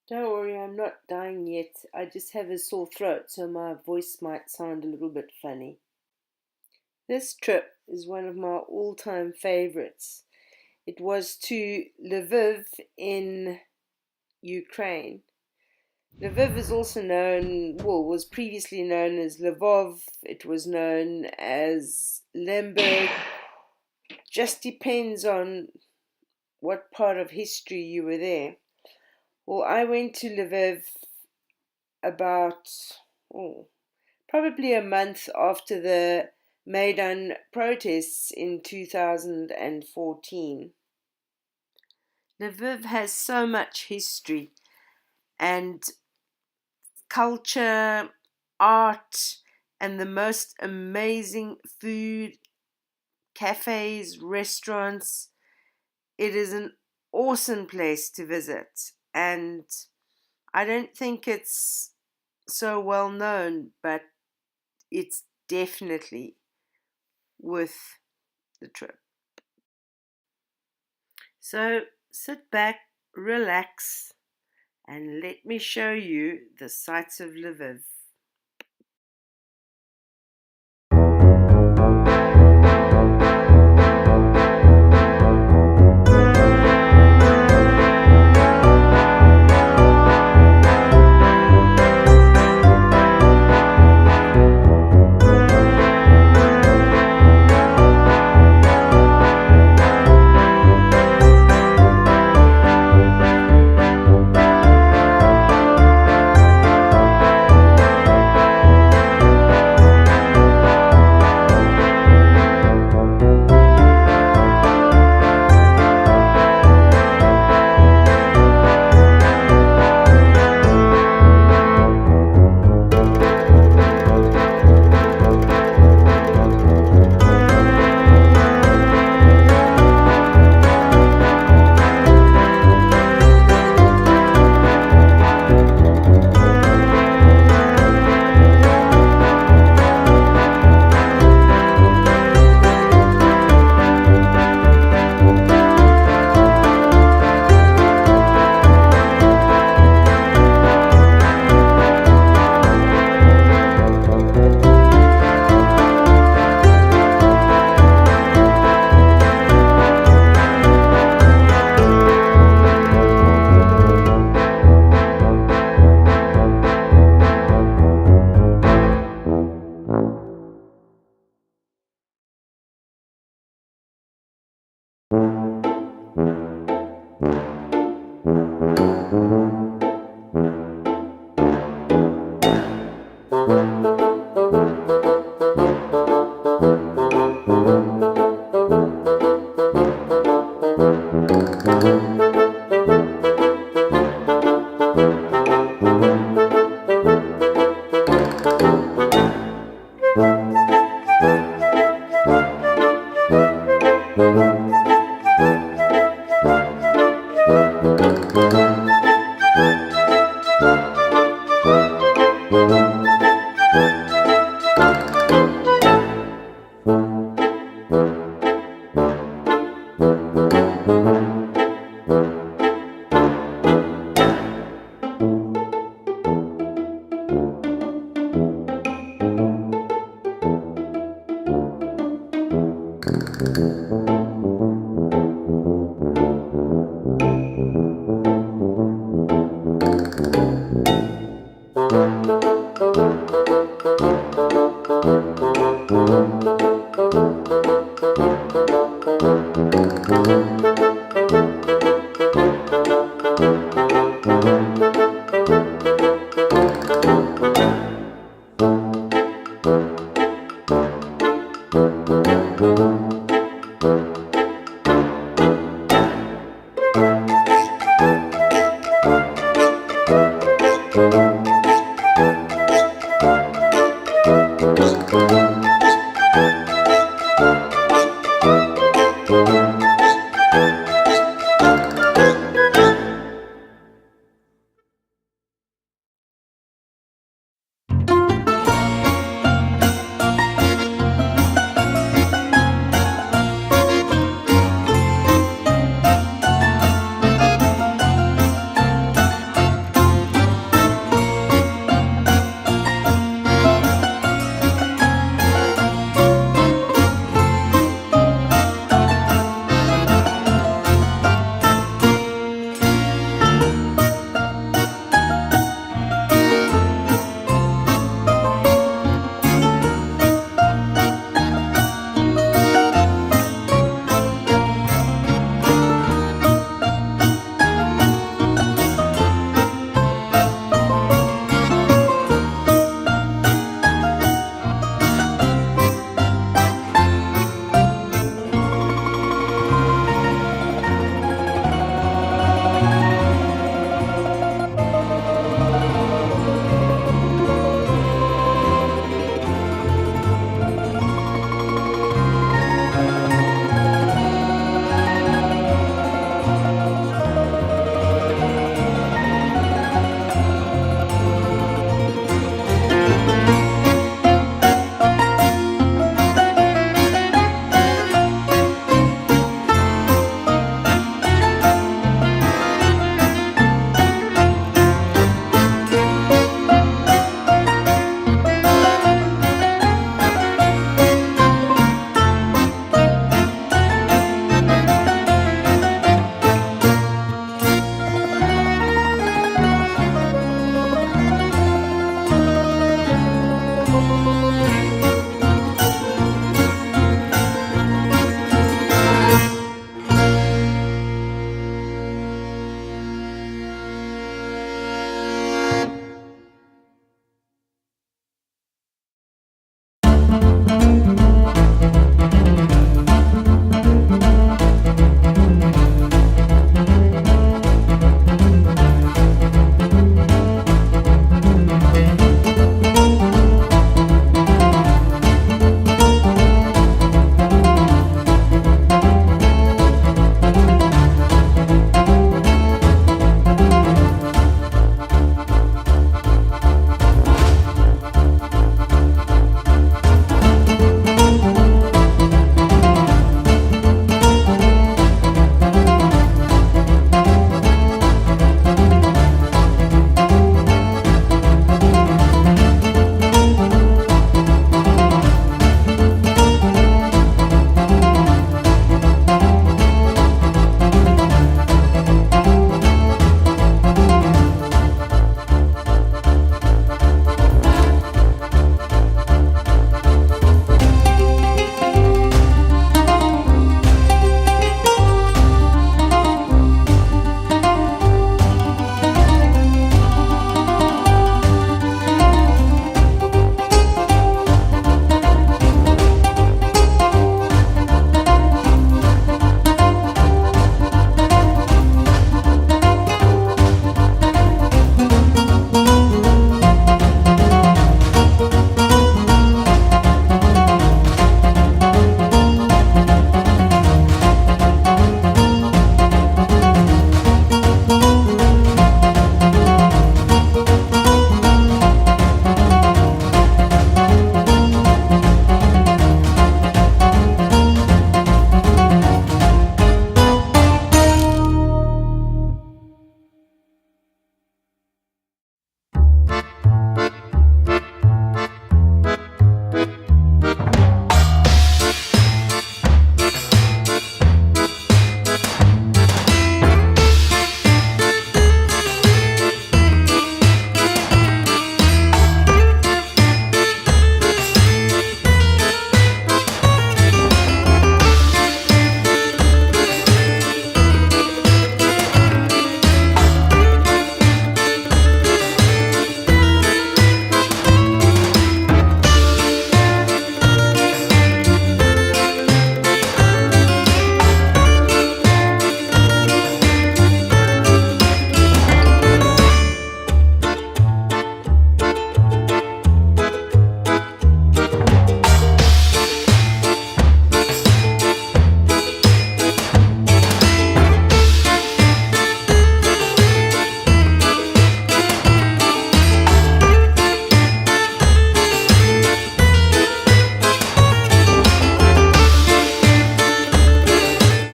Don't worry, I'm not dying yet. I just have a sore throat, so my voice might sound a little bit funny. This trip is one of my all time favorites. It was to Lviv in Ukraine. Lviv is also known, well, was previously known as Lvov, it was known as Lemberg. Just depends on what part of history you were there. Well, I went to Lviv about probably a month after the Maidan protests in 2014. Lviv has so much history and culture, art, and the most amazing food, cafes, restaurants. It is an awesome place to visit, and I don't think it's so well known, but it's definitely worth the trip. So sit back, relax, and let me show you the sights of Lviv.